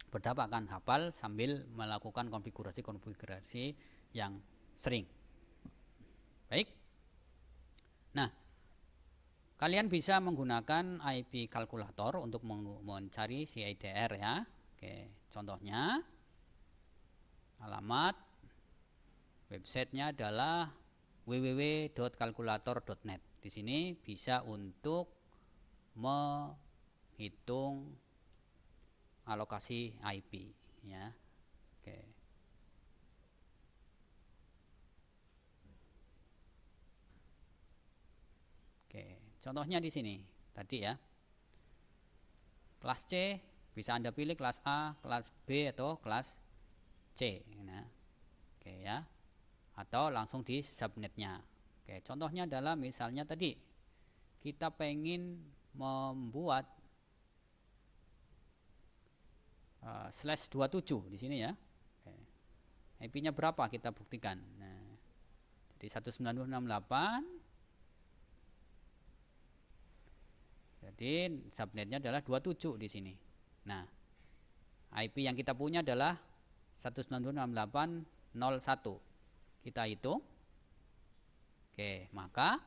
bertahap akan hafal sambil melakukan konfigurasi yang sering. Baik. Nah, kalian bisa menggunakan IP kalkulator untuk mencari CIDR ya. Oke, contohnya alamat websitenya adalah www.kalkulator.net. Di sini bisa untuk menghitung alokasi IP ya. Oke. Oke, contohnya di sini tadi ya. Kelas C bisa Anda pilih kelas A, kelas B atau kelas C nah. Oke ya. Atau langsung di subnetnya. Oke, contohnya adalah misalnya tadi kita pengen membuat /27 di sini ya. IP-nya berapa kita buktikan. Nah, jadi 1968. Jadi subnetnya adalah 27 di sini. Nah, IP yang kita punya adalah 192.168.01. Kita hitung. Oke, maka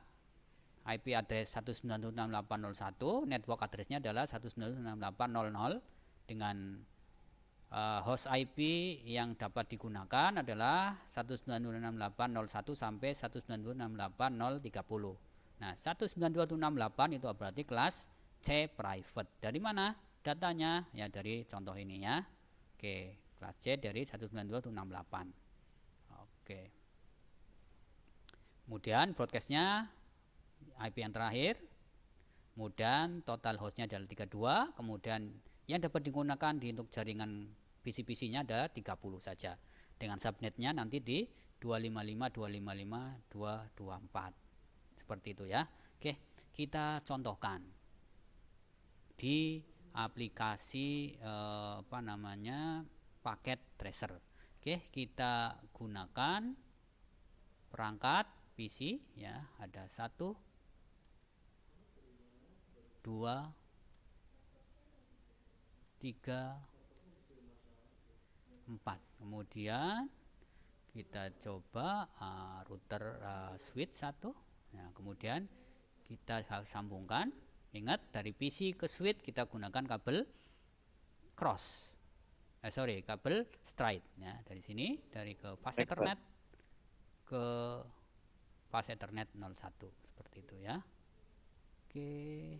IP address 192.168.01, network addressnya adalah 192.168.00 dengan host IP yang dapat digunakan adalah 192.168.01 sampai 192.168.030. Nah, 192.168 itu berarti kelas C private. Dari mana datanya? Ya dari contoh ini ya. Oke, kelas C dari 192.168. Oke. Kemudian broadcastnya IP yang terakhir, kemudian total hostnya adalah 32, kemudian yang dapat digunakan untuk jaringan PC-PC-nya ada 30 saja, dengan subnetnya nanti di 255.255.224 seperti itu ya. Oke, kita contohkan di aplikasi paket tracer. Oke, kita gunakan perangkat PC ya, ada 1, 2, 3, 4. Kemudian kita coba router switch 1. Nah, kemudian kita sambungkan. Ingat dari PC ke switch kita gunakan kabel cross. Kabel straight ya. Dari sini ke fast Ethernet ke fast Ethernet 01 seperti itu ya. Oke,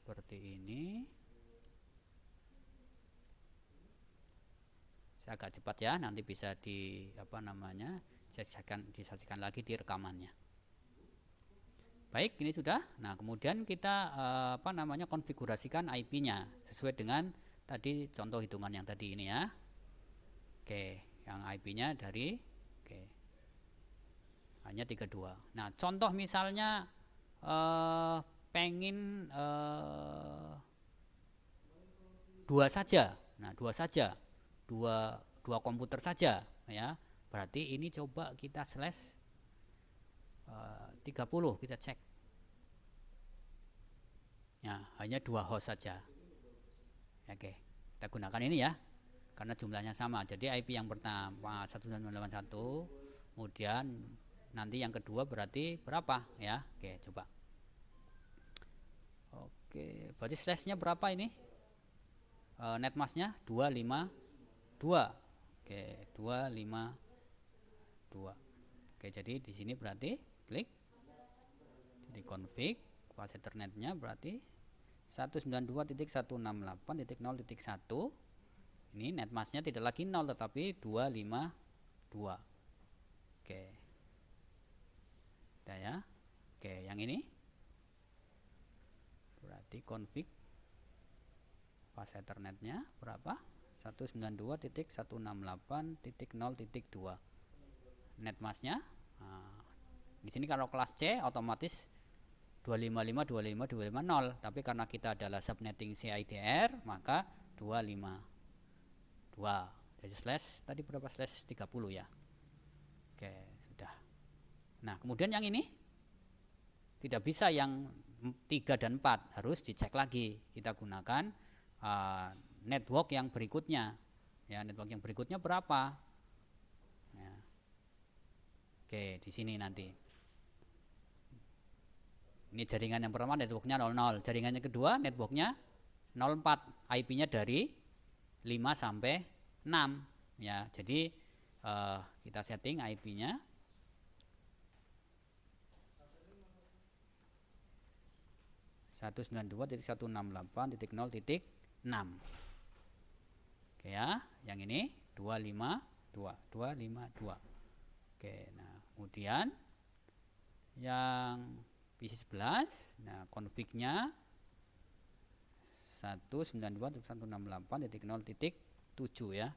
seperti ini. Saya agak cepat ya, nanti bisa disaksikan lagi di rekamannya. Baik, ini sudah. Nah, kemudian kita konfigurasikan IP-nya sesuai dengan tadi contoh hitungan yang tadi ini ya. Oke, yang IP-nya dari hanya 32. Nah, contoh misalnya pengen 2 saja. Nah, 2 komputer saja ya. Berarti ini coba kita slash 30, kita cek. Nah, hanya 2 host saja. Oke, kita gunakan ini ya, karena jumlahnya sama. Jadi IP yang pertama 192.168.1, kemudian nanti yang kedua berarti berapa ya? Oke, coba. Oke, berarti slashnya berapa ini? Netmasknya 252. Oke, 252. Oke, jadi di sini berarti klik. Jadi config file Ethernetnya berarti 192.168.0.1. Ini netmasknya tidak lagi 0 tetapi 252. Oke. Udah ya. Oke, yang ini berarti config file Ethernetnya berapa? 192.168.0.2. Netmasknya. Nah, di sini kalau kelas C otomatis 255.255.250, tapi karena kita adalah subnetting CIDR maka 252. Jadi slash tadi berapa? Slash 30 ya. Oke, sudah. Nah, kemudian yang ini tidak bisa yang 3 dan 4, harus dicek lagi. Kita gunakan network yang berikutnya. Ya, network yang berikutnya berapa? Ya. Oke, di sini nanti. Ini jaringan yang pertama networknya 00, jaringan yang kedua networknya 04, IP-nya dari 5 sampai 6 ya. Jadi kita setting IP-nya 192.168.0.6. Oke ya, yang ini 252. Oke, nah kemudian yang PC11, nah config-nya 192.168.0.7 ya.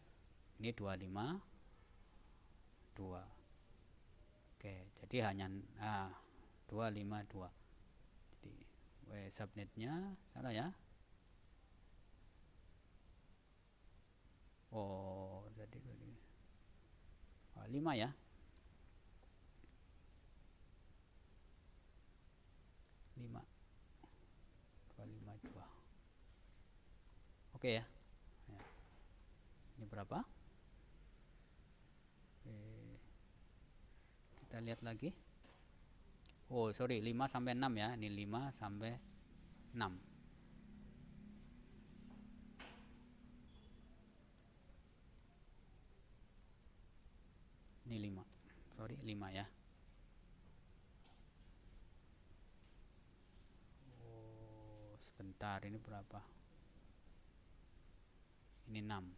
Ini 252. Oke, jadi hanya 252. Jadi subnetnya salah ya. Oh, jadi 5 ya. 252. Oke ya. Ini berapa? Kita lihat lagi. Oh, sorry, 5 sampai 6 ya. Ini 5 sampai 6. Ini 5. Sorry, 5 ya. Sebentar, ini berapa? Ini 6.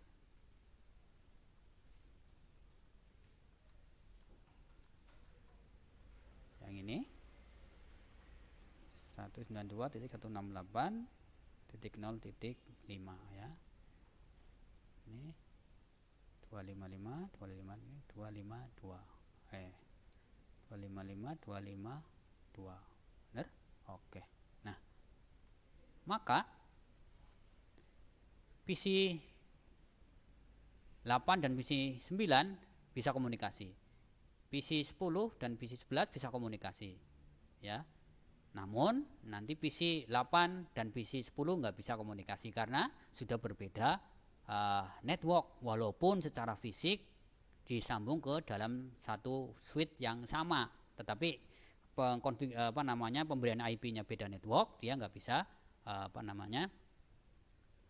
Yang ini 192.168.0.5 ya. Ini 255, 252. 255, 252. Benar? Oke. Nah, maka PC 8 dan PC 9 bisa komunikasi. PC 10 dan PC 11 bisa komunikasi. Ya. Namun nanti PC 8 dan PC 10 nggak bisa komunikasi karena sudah berbeda network, walaupun secara fisik disambung ke dalam satu switch yang sama, tetapi pemberian IP-nya beda network, dia nggak bisa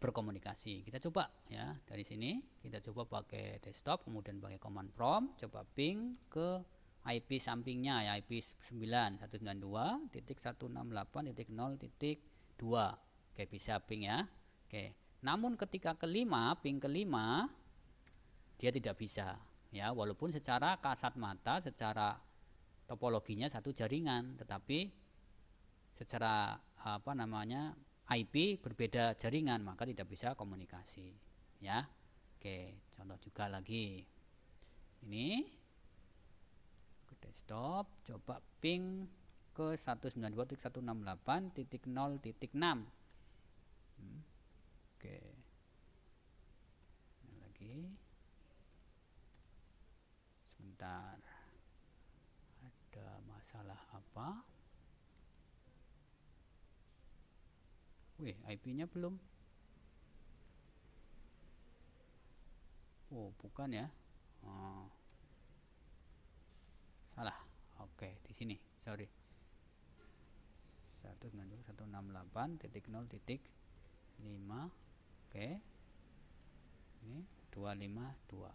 berkomunikasi. Kita coba ya, dari sini kita coba pakai desktop, kemudian pakai command prompt, coba ping ke IP sampingnya ya, IP 9.192.168.0.2. Oke, bisa ping ya. Oke. Namun ketika ping kelima dia tidak bisa ya, walaupun secara kasat mata, secara topologinya satu jaringan, tetapi secara IP berbeda jaringan, maka tidak bisa komunikasi ya. Oke, contoh juga lagi. Ini ke desktop, coba ping ke 192.168.0.6. Oke. Ini lagi. sebentar. Ada masalah apa? Wih, IP-nya belum. Oh, bukan ya. Oh. Salah. Oke, di sini. Sorry. 192.168.0.5. Oke. Ini 252.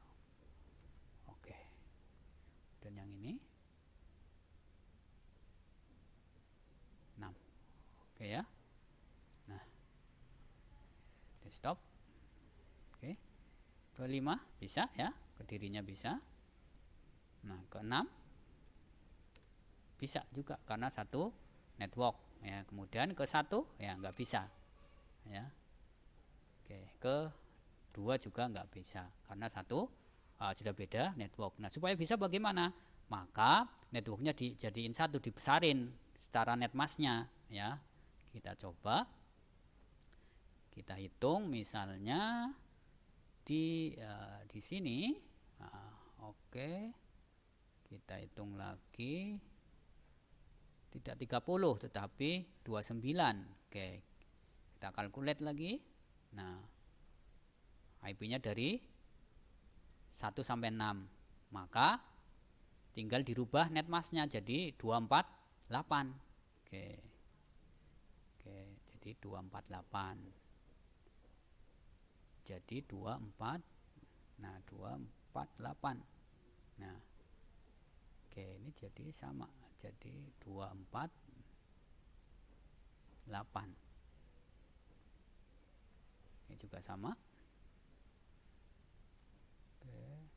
Oke. Dan yang ini 6. Oke ya. Nah, desktop. Oke. Ke 5 bisa ya, ke dirinya bisa. Nah, ke 6 bisa juga karena satu network ya. Kemudian ke 1 ya nggak bisa ya. Oke, ke 2 juga nggak bisa karena satu sudah beda network. Nah, supaya bisa bagaimana? Maka networknya dijadiin satu, dibesarin secara netmasknya ya. Kita coba, kita hitung misalnya di sini. Nah, oke, kita hitung lagi, tidak 30 tetapi 29. Oke, kita kalkulate lagi. Nah, IP-nya dari 1 sampai 6, maka tinggal dirubah netmasknya jadi 248. Oke, jadi 248. Jadi 24. Nah, 248. Nah, oke, ini jadi sama. Jadi 248. Ini juga sama. Oke.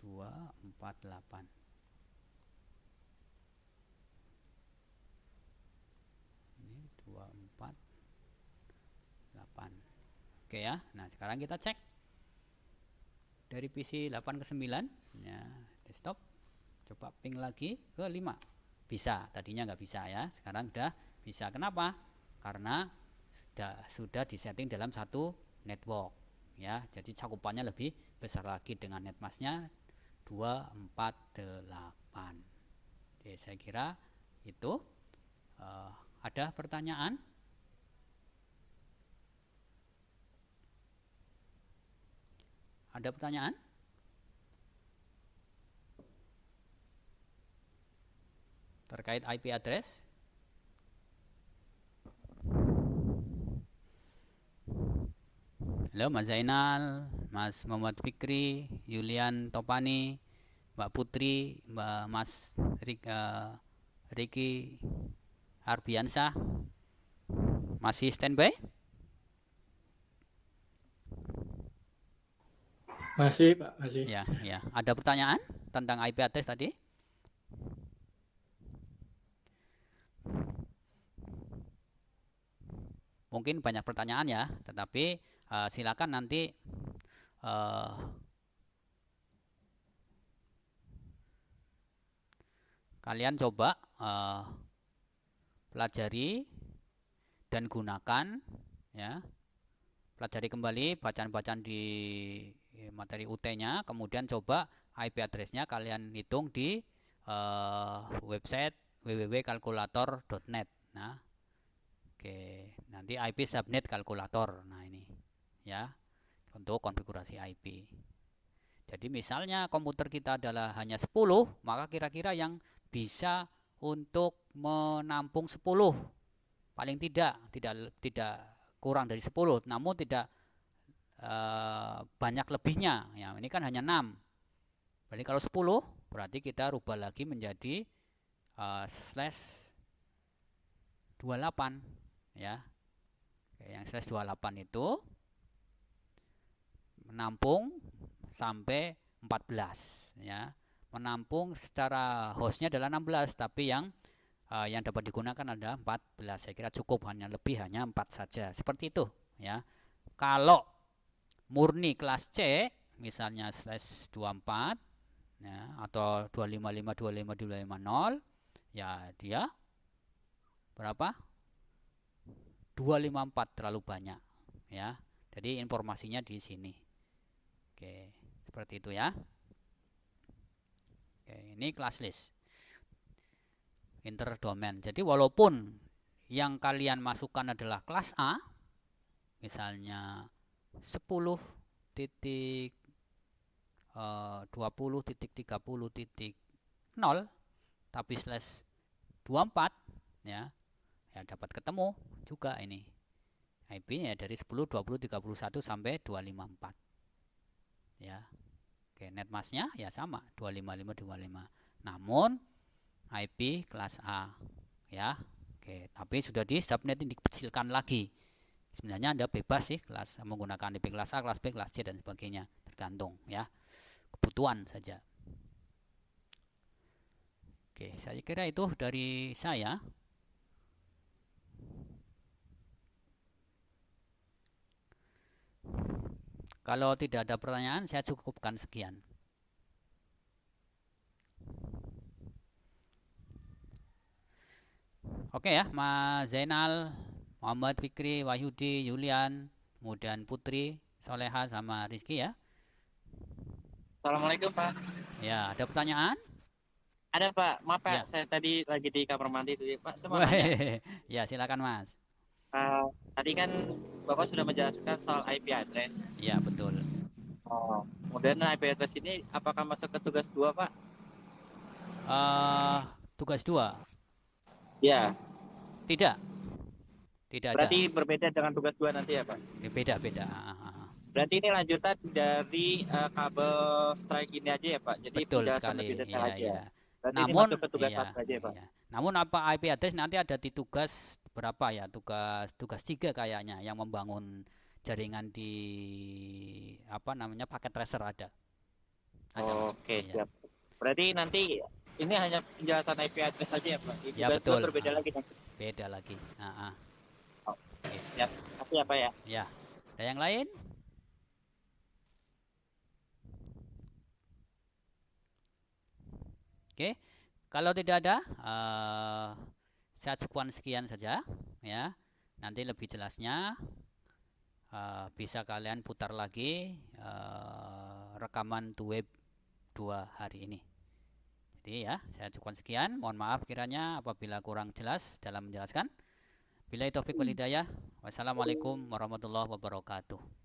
248. Ini 248. Oke ya. Nah, sekarang kita cek dari PC 8 ke 9 ya, desktop. Coba ping lagi ke 5. Bisa, tadinya nggak bisa ya. Sekarang udah bisa. Kenapa? Karena sudah disetting dalam satu network ya. Jadi cakupannya lebih besar lagi dengan netmasknya 248. Oke, saya kira itu. Ada pertanyaan? Ada pertanyaan? Terkait IP address? Halo Mas Zainal, Mas Muhammad Fikri, Yulian Topani, Mbak Putri, Mas Riki Arbiansah, masih standby? Masih Pak, masih. Ya, ya. Ada pertanyaan tentang IP address tadi? Mungkin banyak pertanyaan ya, tetapi silakan nanti kalian coba pelajari dan gunakan ya. Pelajari kembali bacaan-bacaan di materi UT-nya, kemudian coba IP address-nya kalian hitung di website www.kalkulator.net. Nah, oke, nanti IP subnet kalkulator. Nah, ini ya untuk konfigurasi IP. Jadi misalnya komputer kita adalah hanya 10, maka kira-kira yang bisa untuk menampung 10 paling tidak kurang dari 10, namun tidak banyak lebihnya ya. Ini kan hanya 6. Berarti kalau 10 berarti kita rubah lagi menjadi /28 ya. Oke, yang /28 itu menampung sampai 14 ya. Menampung secara hostnya adalah 16, tapi yang dapat digunakan adalah 14. Saya kira cukup, hanya 4 saja. Seperti itu ya. Kalau murni kelas C misalnya /24 ya, atau 255.25250 ya, dia berapa? 254, terlalu banyak ya. Jadi informasinya di sini. Oke, seperti itu ya. Oke, ini class list interdomain. Jadi walaupun yang kalian masukkan adalah kelas A, misalnya 10 titik 20 titik 30 titik 0 tapi slash 24 ya dapat ketemu juga ini IP-nya dari 10 20 31 sampai 254 ya. Oke, netmasknya ya sama 25525, namun IP kelas A ya. Oke, tapi sudah di subnet ini dikecilkan lagi. Sebenarnya Anda bebas sih kelas menggunakan IP kelas A, kelas B, kelas C dan sebagainya, tergantung ya kebutuhan saja. Oke, saya kira itu dari saya. Kalau tidak ada pertanyaan, saya cukupkan sekian. Oke ya, Mas Zainal, Muhammad Fikri, Wahyudi, Yulian, kemudian Putri, Soleha, sama Rizky ya. Assalamualaikum Pak. Ya, ada pertanyaan? Ada Pak, maaf Pak, Ya. saya tadi lagi di kamar mandi itu Pak. Saya mau nanya. Ya, silakan Mas. Tadi kan Bapak sudah menjelaskan soal IP address. Ya, betul. Oh, kemudian IP address ini apakah masuk ke tugas 2 Pak? Tugas 2? Ya, Tidak. Tidak ada. berarti berbeda dengan tugas 2 nanti ya Pak? Beda-beda. Berarti ini lanjutan dari kabel strike ini aja ya Pak? Jadi Betul penjelasan sekali. lebih detail Iya, aja. iya. Berarti ini Namun, masuk ke tugas iya, 1 aja ya Pak? iya. Namun apa IP address nanti ada di tugas berapa ya? Tugas 3 kayaknya yang membangun jaringan di apa namanya paket tracer ada. Mas. Oke, Iya. siap. Berarti nanti ini hanya penjelasan IP address aja ya Pak? Di Ya, tugas 2 betul. berbeda lagi nanti. Beda lagi. Oke. Siap. Tapi apa ya? Ya. Ada yang lain? Oke. Kalau tidak ada, saya cukupkan sekian saja ya. Nanti lebih jelasnya bisa kalian putar lagi rekaman to web 2 hari ini. Jadi ya, saya cukupkan sekian. Mohon maaf kiranya apabila kurang jelas dalam menjelaskan. Billahi taufik wal hidayah. Wassalamualaikum warahmatullahi wabarakatuh.